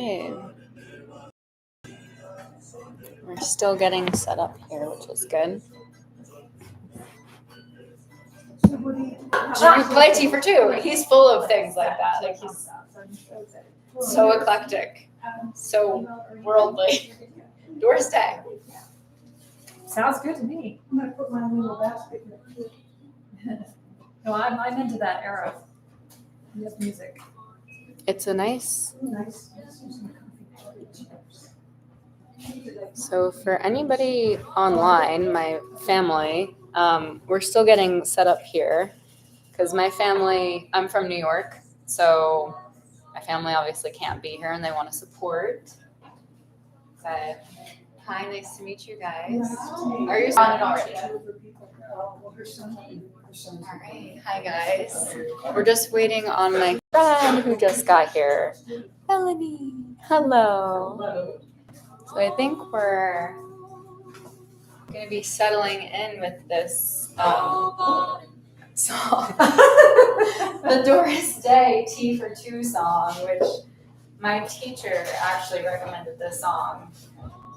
Okay. We're still getting set up here, which is good. Should we play Tea for Two? He's full of things like that. Like he's so eclectic, so worldly. Doris Day. Sounds good to me. I'm gonna put my little basket in. No, I'm into that era of music. It's a nice. Nice. So for anybody online, my family, we're still getting set up here because my family, I'm from New York, so my family obviously can't be here and they want to support. But hi, nice to meet you guys. Are you on it already? All right, hi guys. We're just waiting on my friend who just got here, Melanie. Hello. So I think we're going to be settling in with this song, the Doris Day Tea for Two song, which my teacher actually recommended this song.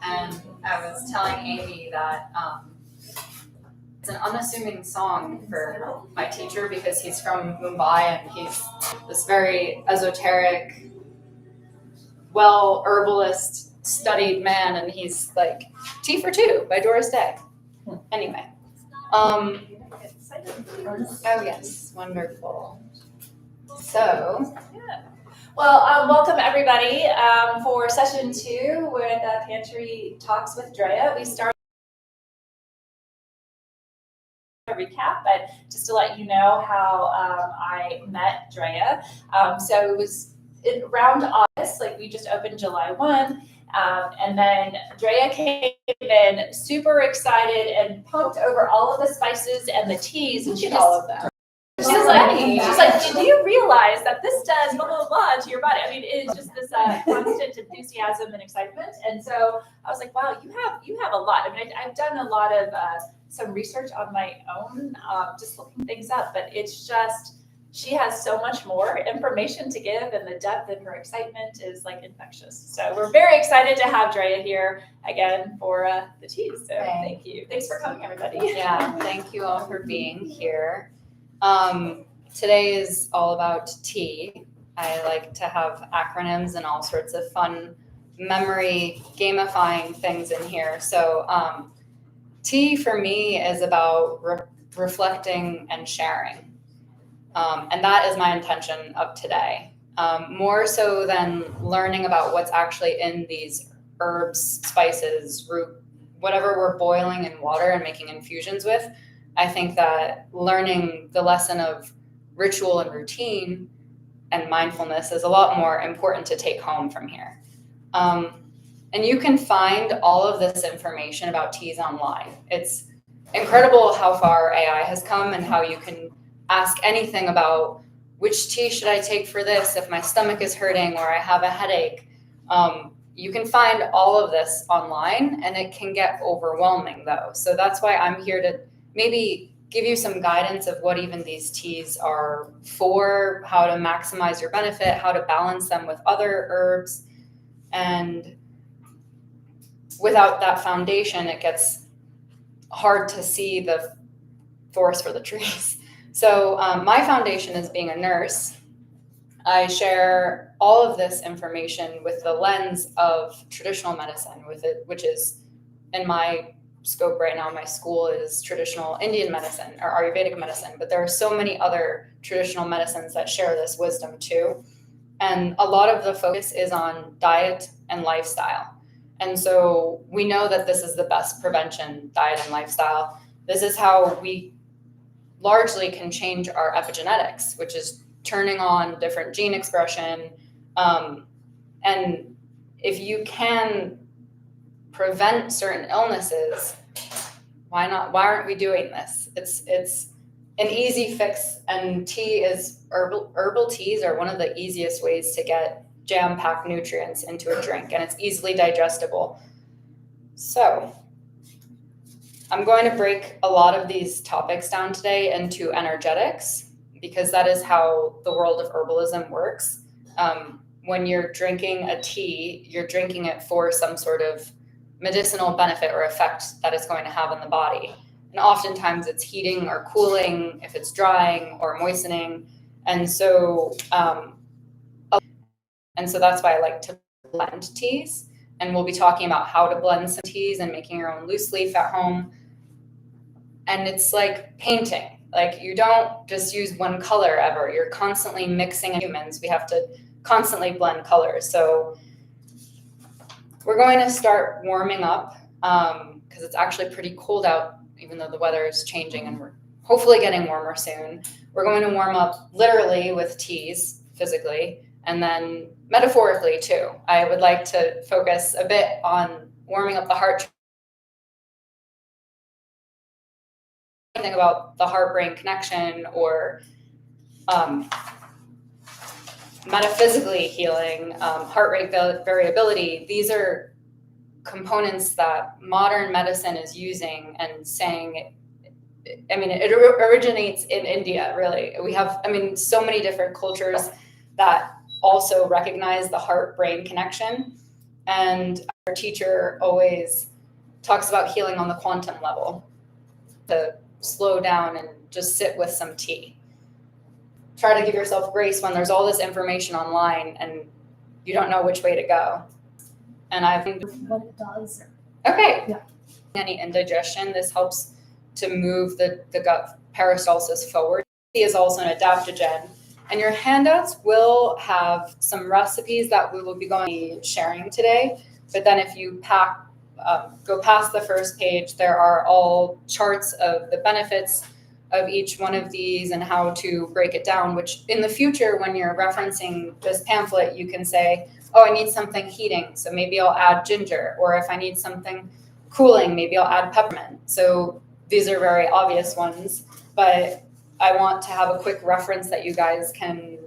And I was telling Amy that it's an unassuming song for my teacher because he's from Mumbai and he's this very esoteric, herbalist studied man, and he's like Tea for Two by Doris Day. Anyway, oh yes, wonderful. So well, welcome everybody for session 2 with Pantry Talks with Drea. We started a recap, but just to let you know how I met Drea. So it was around August, like we just opened July 1. And then Drea came in super excited and pumped over all of the spices and the teas, and she just, all of them. she's like, do you realize that this does blah blah blah to your body? I mean, it's just this constant enthusiasm and excitement. And so I was like, wow, you have a lot. I mean, I've done a lot of some research on my own, just looking things up, but it's just. She has so much more information to give, and the depth in her excitement is like infectious. So we're very excited to have Drea here again for the tea. So thank you. Thanks for coming, everybody. Yeah, thank you all for being here. Today is all about tea. I like to have acronyms and all sorts of fun memory gamifying things in here. So tea for me is about reflecting and sharing. And that is my intention of today. More so than learning about what's actually in these herbs, spices, root, whatever we're boiling in water and making infusions with. I think that learning the lesson of ritual and routine and mindfulness is a lot more important to take home from here. And you can find all of this information about teas online. It's incredible how far AI has come and how you can ask anything about which tea should I take for this if my stomach is hurting or I have a headache. You can find all of this online, and it can get overwhelming though. So that's why I'm here to maybe give you some guidance of what even these teas are for, how to maximize your benefit, how to balance them with other herbs. And without that foundation, it gets hard to see the forest for the trees. So my foundation is being a nurse. I share all of this information with the lens of traditional medicine, which is in my scope right now. My school is traditional Indian medicine or Ayurvedic medicine, but there are so many other traditional medicines that share this wisdom too. And a lot of the focus is on diet and lifestyle. And so we know that this is the best prevention, diet and lifestyle. This is how we largely can change our epigenetics, which is turning on different gene expression. And if you can prevent certain illnesses, why not? Why aren't we doing this? It's an easy fix, and herbal teas are one of the easiest ways to get jam-packed nutrients into a drink, and it's easily digestible. So I'm going to break a lot of these topics down today into energetics, because that is how the world of herbalism works. when you're drinking a tea, you're drinking it for some sort of medicinal benefit or effect that it's going to have on the body. And oftentimes it's heating or cooling, if it's drying or moistening. And so that's why I like to blend teas. And we'll be talking about how to blend some teas and making your own loose leaf at home. And it's like painting. Like, you don't just use one color ever. You're constantly mixing. Humans, we have to constantly blend colors. So we're going to start warming up because it's actually pretty cold out, even though the weather is changing and we're hopefully getting warmer soon. We're going to warm up literally with teas, physically, and then metaphorically too. I would like to focus a bit on warming up the heart. Think about the heart-brain connection, or metaphysically healing, heart rate variability. These are components that modern medicine is using and saying, it originates in India, really. We have, so many different cultures that also recognize the heart-brain connection. And our teacher always talks about healing on the quantum level, to slow down and just sit with some tea. Try to give yourself grace when there's all this information online and you don't know which way to go. And what it does. Okay. Yeah. Any indigestion, this helps to move the gut peristalsis forward. Tea is also an adaptogen. And your handouts will have some recipes that we will be going to be sharing today. But then if you go past the first page, there are all charts of the benefits of each one of these and how to break it down, which in the future, when you're referencing this pamphlet, you can say, oh, I need something heating, so maybe I'll add ginger. Or if I need something cooling, maybe I'll add peppermint. So these are very obvious ones, but I want to have a quick reference that you guys can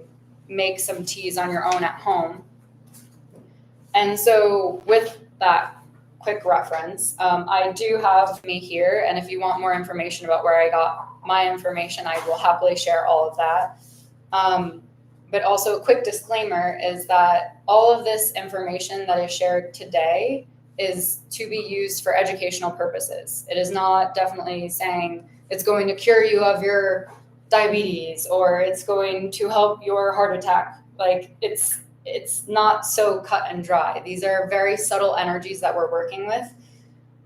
make some teas on your own at home. And so with that quick reference, I do have me here, and if you want more information about where I got my information, I will happily share all of that. But also a quick disclaimer is that all of this information that is shared today is to be used for educational purposes. It is not definitely saying it's going to cure you of your diabetes or it's going to help your heart attack. Like, it's not so cut and dry. These are very subtle energies that we're working with.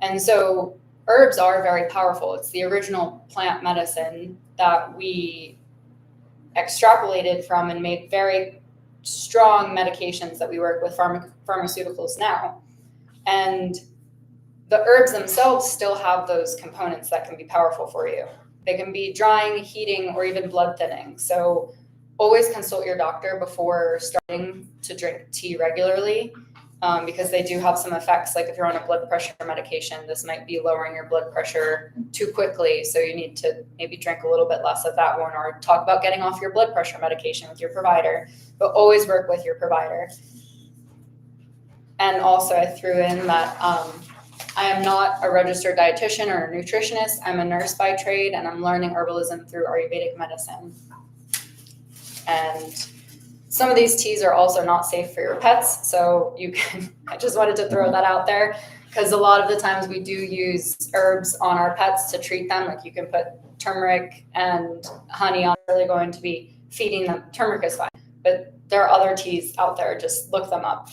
And so herbs are very powerful. It's the original plant medicine that we extrapolated from and made very strong medications that we work with pharmaceuticals now. And the herbs themselves still have those components that can be powerful for you. They can be drying, heating, or even blood thinning. So always consult your doctor before starting to drink tea regularly, because they do have some effects. Like if you're on a blood pressure medication, this might be lowering your blood pressure too quickly. So you need to maybe drink a little bit less of that one, or talk about getting off your blood pressure medication with your provider, but always work with your provider. And also I threw in that I am not a registered dietitian or a nutritionist. I'm a nurse by trade, and I'm learning herbalism through Ayurvedic medicine. And some of these teas are also not safe for your pets. So I just wanted to throw that out there, because a lot of the times we do use herbs on our pets to treat them. Like you can put turmeric and honey on, really going to be feeding them. Turmeric is fine, but there are other teas out there. Just look them up.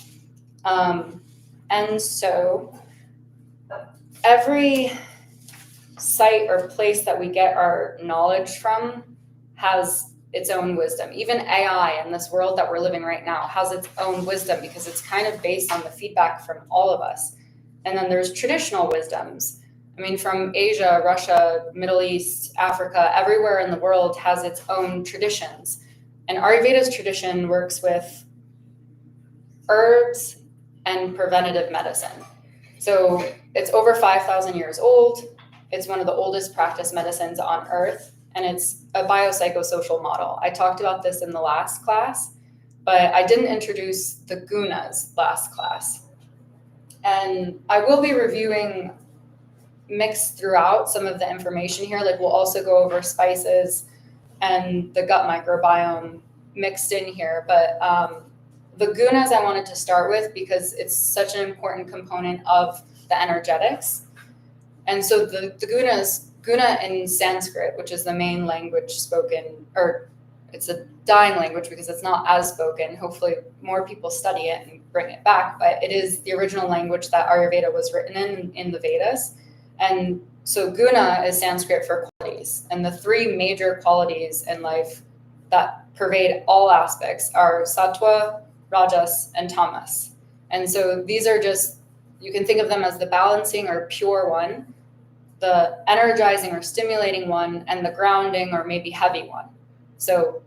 And so every site or place that we get our knowledge from has its own wisdom. Even AI in this world that we're living right now has its own wisdom, because it's kind of based on the feedback from all of us. And then there's traditional wisdoms. From Asia, Russia, Middle East, Africa, everywhere in the world has its own traditions. And Ayurveda's tradition works with herbs and preventative medicine. So it's over 5,000 years old. It's one of the oldest practiced medicines on earth, and it's a biopsychosocial model. I talked about this in the last class, but I didn't introduce the gunas last class. And I will be reviewing mixed throughout some of the information here. Like we'll also go over spices and the gut microbiome mixed in here, but the gunas I wanted to start with because it's such an important component of the energetics. And so the guna in Sanskrit, which is the main language spoken, or it's a dying language because it's not as spoken. Hopefully more people study it and bring it back, but it is the original language that Ayurveda was written in the Vedas. And so guna is Sanskrit for qualities. And the three major qualities in life that pervade all aspects are sattva, rajas, and tamas. And so these are just, you can think of them as the balancing or pure one, the energizing or stimulating one, and the grounding or maybe heavy one. So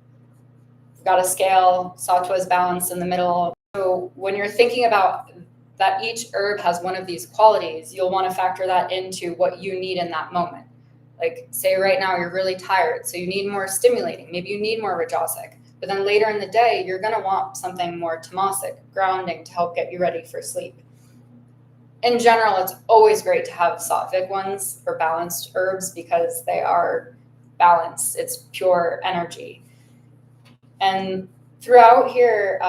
we've got a scale, sattva is balanced in the middle. So when you're thinking about that each herb has one of these qualities, you'll want to factor that into what you need in that moment. Like say right now you're really tired, so you need more stimulating. Maybe you need more rajasic. But then later in the day, you're going to want something more tamasic, grounding to help get you ready for sleep. In general, it's always great to have sattvic ones or balanced herbs because they are balanced. It's pure energy. And throughout here,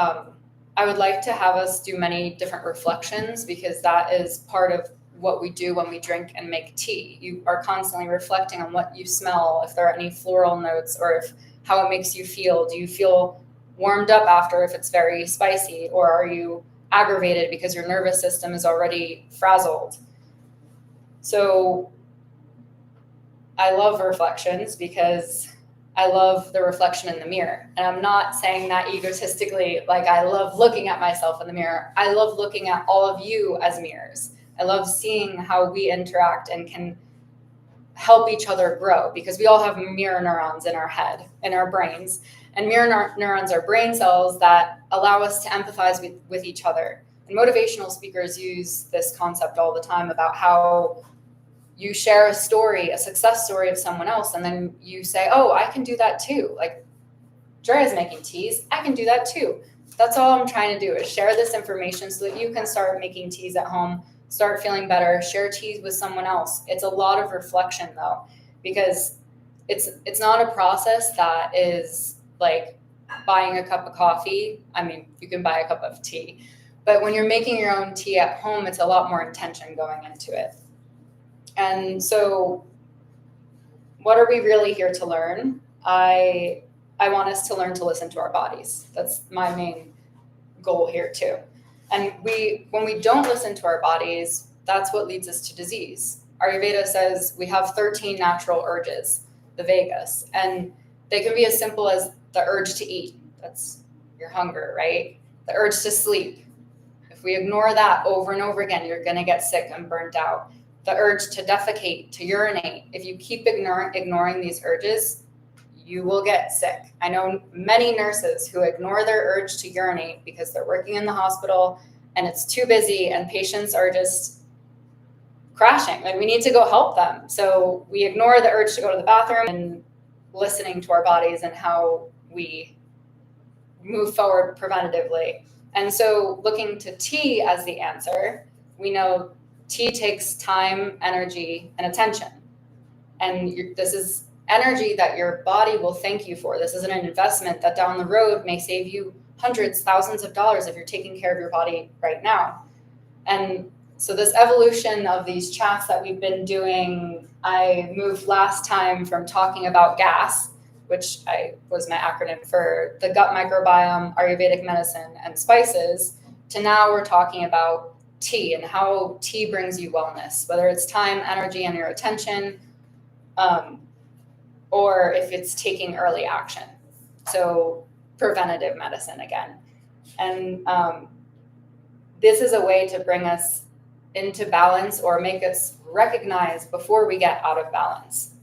I would like to have us do many different reflections because that is part of what we do when we drink and make tea. You are constantly reflecting on what you smell, if there are any floral notes, or if how it makes you feel. Do you feel warmed up after if it's very spicy, or are you aggravated because your nervous system is already frazzled? So I love reflections because I love the reflection in the mirror. And I'm not saying that egotistically, like I love looking at myself in the mirror. I love looking at all of you as mirrors. I love seeing how we interact and can help each other grow because we all have mirror neurons in our head, in our brains. And mirror neurons are brain cells that allow us to empathize with each other. And motivational speakers use this concept all the time about how you share a story, a success story of someone else, and then you say, oh, I can do that too. Like Drea's making teas, I can do that too. That's all I'm trying to do is share this information so that you can start making teas at home, start feeling better, share teas with someone else. It's a lot of reflection though, because it's not a process that is like buying a cup of coffee. I mean, you can buy a cup of tea, but when you're making your own tea at home, it's a lot more intention going into it. And so what are we really here to learn? I want us to learn to listen to our bodies. That's my main goal here too. And when we don't listen to our bodies, that's what leads us to disease. Ayurveda says we have 13 natural urges, the Vegas, and they can be as simple as the urge to eat. That's your hunger, right? The urge to sleep. If we ignore that over and over again, you're going to get sick and burnt out. The urge to defecate, to urinate. If you keep ignoring these urges, you will get sick. I know many nurses who ignore their urge to urinate because they're working in the hospital and it's too busy and patients are just crashing. Like we need to go help them. So we ignore the urge to go to the bathroom and listening to our bodies and how we move forward preventatively. And so looking to tea as the answer, we know tea takes time, energy, and attention. And this is energy that your body will thank you for. This is an investment that down the road may save you hundreds, thousands of dollars if you're taking care of your body right now. And so this evolution of these chats that we've been doing, I moved last time from talking about gas, which was my acronym for the gut microbiome, Ayurvedic medicine, and spices, to now we're talking about tea and how tea brings you wellness, whether it's time, energy, and your attention, or if it's taking early action. So preventative medicine again. And this is a way to bring us into balance or make us recognize before we get out of balance.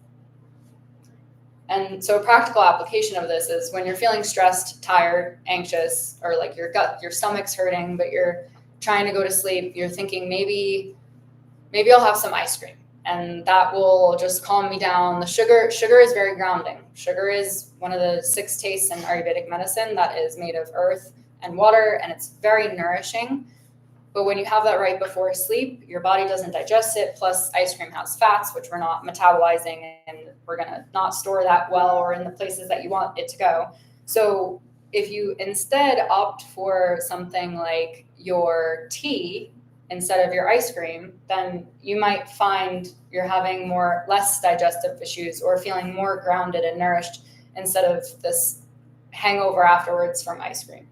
And so a practical application of this is when you're feeling stressed, tired, anxious, or like your stomach's hurting, but you're trying to go to sleep, you're thinking maybe I'll have some ice cream and that will just calm me down. The sugar is very grounding. Sugar is one of the 6 tastes in Ayurvedic medicine that is made of earth and water, and it's very nourishing. But when you have that right before sleep, your body doesn't digest it. Plus ice cream has fats, which we're not metabolizing, and we're going to not store that well or in the places that you want it to go. So if you instead opt for something like your tea instead of your ice cream, then you might find you're having less digestive issues or feeling more grounded and nourished instead of this hangover afterwards from ice cream.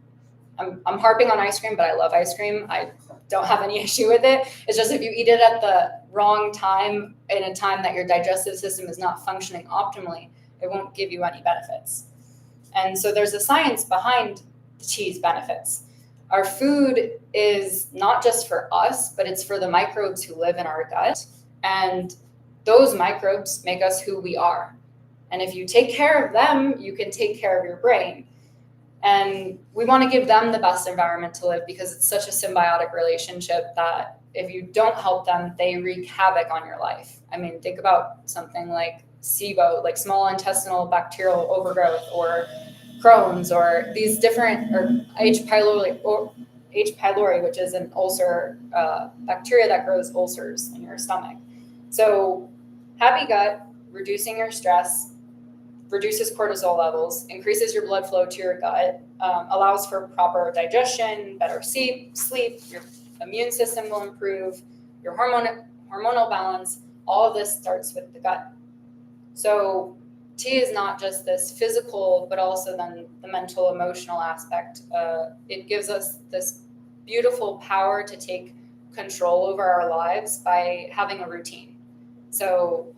I'm harping on ice cream, but I love ice cream. I don't have any issue with it. It's just if you eat it at the wrong time, in a time that your digestive system is not functioning optimally, it won't give you any benefits. And so there's a science behind the tea's benefits. Our food is not just for us, but it's for the microbes who live in our gut. And those microbes make us who we are. And if you take care of them, you can take care of your brain. And we want to give them the best environment to live because it's such a symbiotic relationship that if you don't help them, they wreak havoc on your life. I mean, think about something like SIBO, like small intestinal bacterial overgrowth, or Crohn's, or these different, or H. pylori, which is an ulcer bacteria that grows ulcers in your stomach. So happy gut, reducing your stress, reduces cortisol levels, increases your blood flow to your gut, allows for proper digestion, better sleep, your immune system will improve, your hormonal balance. All of this starts with the gut. So tea is not just this physical, but also then the mental, emotional aspect. It gives us this beautiful power to take control over our lives by having a routine. So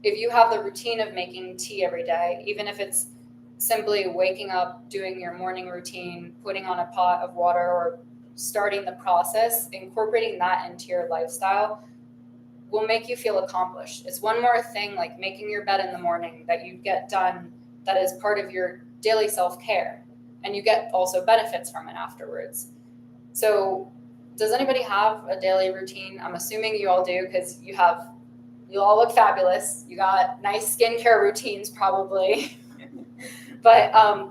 if you have the routine of making tea every day, even if it's simply waking up, doing your morning routine, putting on a pot of water, or starting the process, incorporating that into your lifestyle will make you feel accomplished. It's one more thing, like making your bed in the morning, that you get done, that is part of your daily self-care, and you get also benefits from it afterwards. So does anybody have a daily routine? I'm assuming you all do, because you all look fabulous. You got nice skincare routines probably. But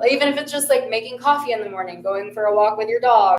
even if it's just like making coffee in the morning, going for a walk with your dog,